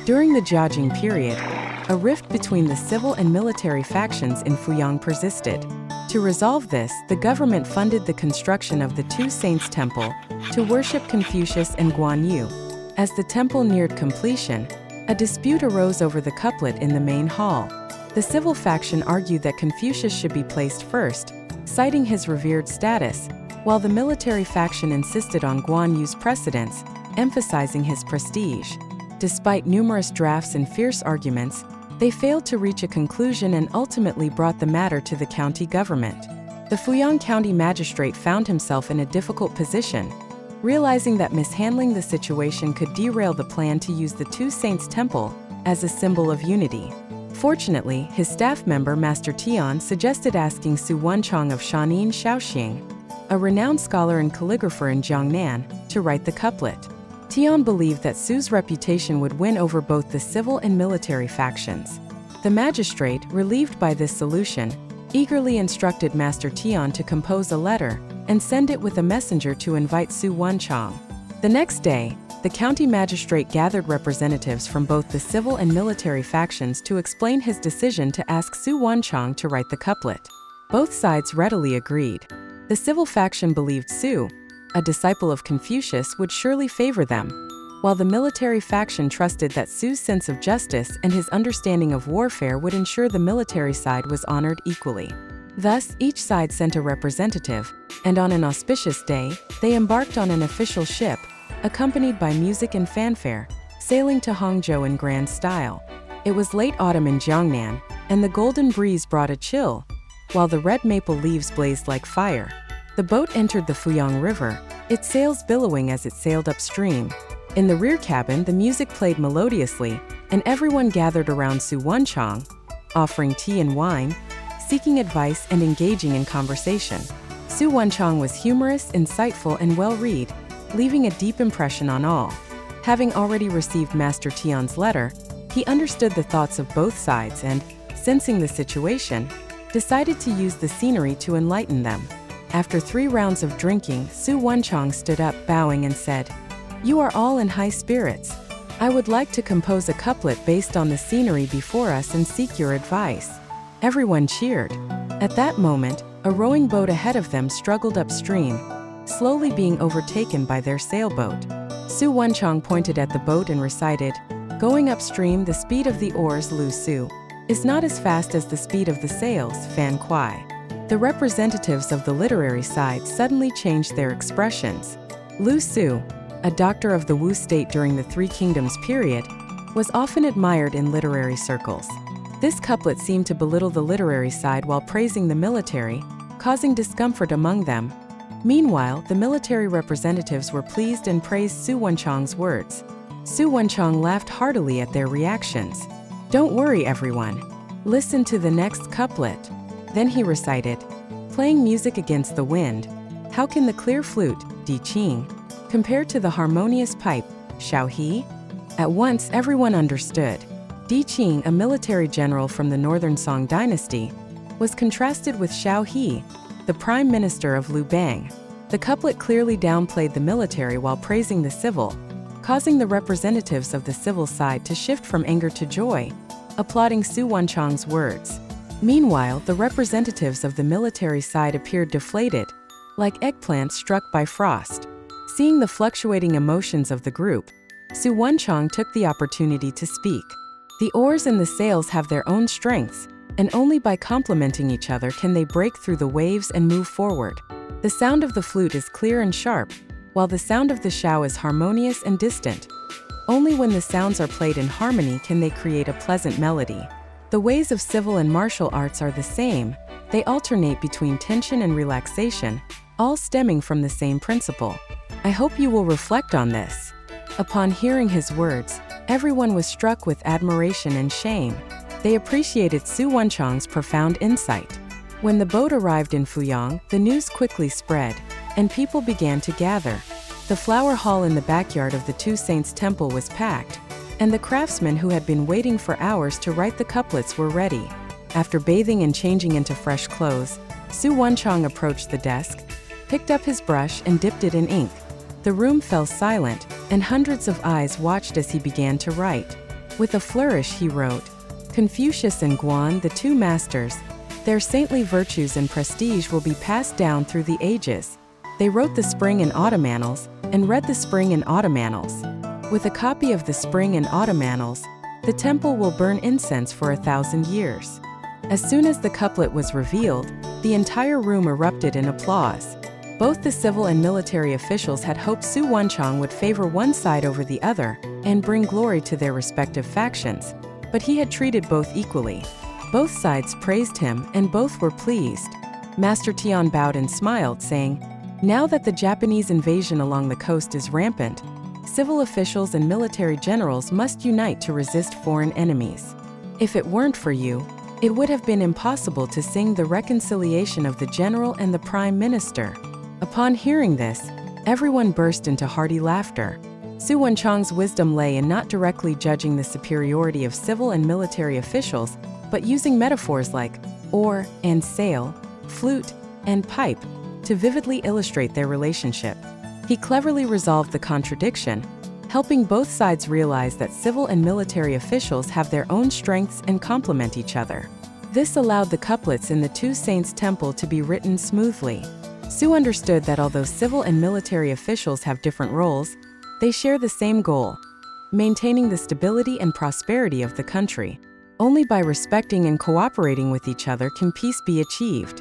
During the Jiajing period, a rift between the civil and military factions in Fuyang persisted. To resolve this, the government funded the construction of the Two Saints Temple to worship Confucius and Guan Yu. As the temple neared completion, a dispute arose over the couplet in the main hall. The civil faction argued that Confucius should be placed first, citing his revered status, while the military faction insisted on Guan Yu's precedence, emphasizing his prestige. Despite numerous drafts and fierce arguments, they failed to reach a conclusion and ultimately brought the matter to the county government. The Fuyang County magistrate found himself in a difficult position, realizing that mishandling the situation could derail the plan to use the Two Saints Temple as a symbol of unity. Fortunately, his staff member Master Tian suggested asking Su Wenchang of Shanin Shaoxing, a renowned scholar and calligrapher in Jiangnan, to write the couplet. Tian believed that Su's reputation would win over both the civil and military factions. The magistrate, relieved by this solution, eagerly instructed Master Tian to compose a letter and send it with a messenger to invite Su Wenchang. The next day, the county magistrate gathered representatives from both the civil and military factions to explain his decision to ask Su Wenchang to write the couplet. Both sides readily agreed. The civil faction believed Su, a disciple of Confucius, would surely favor them, while the military faction trusted that Su's sense of justice and his understanding of warfare would ensure the military side was honored equally. Thus, each side sent a representative, and on an auspicious day, they embarked on an official ship, accompanied by music and fanfare, sailing to Hangzhou in grand style. It was late autumn in Jiangnan, and the golden breeze brought a chill, while the red maple leaves blazed like fire. The boat entered the Fuyang River, its sails billowing as it sailed upstream. In the rear cabin, the music played melodiously, and everyone gathered around Su Wenchang, offering tea and wine, seeking advice and engaging in conversation. Su Wenchang was humorous, insightful, and well-read, leaving a deep impression on all. Having already received Master Tian's letter, he understood the thoughts of both sides and, sensing the situation, decided to use the scenery to enlighten them. After 3 rounds of drinking, Su Wenchang stood up, bowing, and said, "You are all in high spirits. I would like to compose a couplet based on the scenery before us and seek your advice." Everyone cheered. At that moment, a rowing boat ahead of them struggled upstream, slowly being overtaken by their sailboat. Su Wenchang pointed at the boat and recited, "Going upstream, the speed of the oars, Lu Su, is not as fast as the speed of the sails, Fan Kuai." The representatives of the literary side suddenly changed their expressions. Lu Su, a doctor of the Wu state during the Three Kingdoms period, was often admired in literary circles. This couplet seemed to belittle the literary side while praising the military, causing discomfort among them. Meanwhile, the military representatives were pleased and praised Su Wenchang's words. Su Wenchang laughed heartily at their reactions. "Don't worry, everyone. Listen to the next couplet." Then he recited, "Playing music against the wind, how can the clear flute, Di Qing, compare to the harmonious pipe, Xiao He?" At once everyone understood. Di Qing, a military general from the Northern Song dynasty, was contrasted with Xiao He, the prime minister of Liu Bang. The couplet clearly downplayed the military while praising the civil, causing the representatives of the civil side to shift from anger to joy, applauding Su Wenchang's words. Meanwhile, the representatives of the military side appeared deflated, like eggplants struck by frost. Seeing the fluctuating emotions of the group, Su Wenchang took the opportunity to speak. "The oars and the sails have their own strengths, and only by complementing each other can they break through the waves and move forward. The sound of the flute is clear and sharp, while the sound of the xiao is harmonious and distant. Only when the sounds are played in harmony can they create a pleasant melody. The ways of civil and martial arts are the same, they alternate between tension and relaxation, all stemming from the same principle. I hope you will reflect on this." Upon hearing his words, Everyone was struck with admiration and shame. They appreciated Su Wenchang's profound insight. When the boat arrived in Fuyang, the news quickly spread, and people began to gather. The flower hall in the backyard of the Two Saints Temple was packed, and the craftsmen who had been waiting for hours to write the couplets were ready. After bathing and changing into fresh clothes, Su Wenchang approached the desk, picked up his brush and dipped it in ink. The room fell silent, and hundreds of eyes watched as he began to write. With a flourish he wrote, "Confucius and Guan, the two masters, their saintly virtues and prestige will be passed down through the ages." They wrote the Spring and Autumn Annals, and read the Spring and Autumn Annals. With a copy of the Spring and Autumn Annals, the temple will burn incense for 1,000 years. As soon as the couplet was revealed, the entire room erupted in applause. Both the civil and military officials had hoped Su Wenchang would favor one side over the other and bring glory to their respective factions, but he had treated both equally. Both sides praised him, and both were pleased. Master Tian bowed and smiled, saying, "Now that the Japanese invasion along the coast is rampant, civil officials and military generals must unite to resist foreign enemies. If it weren't for you, it would have been impossible to sing the reconciliation of the general and the prime minister." Upon hearing this, everyone burst into hearty laughter. Su Wenchang's wisdom lay in not directly judging the superiority of civil and military officials, but using metaphors like oar and sail, flute and pipe, to vividly illustrate their relationship. He cleverly resolved the contradiction, helping both sides realize that civil and military officials have their own strengths and complement each other. This allowed the couplets in the Two Saints Temple to be written smoothly. Su understood that although civil and military officials have different roles, they share the same goal: maintaining the stability and prosperity of the country. Only by respecting and cooperating with each other can peace be achieved.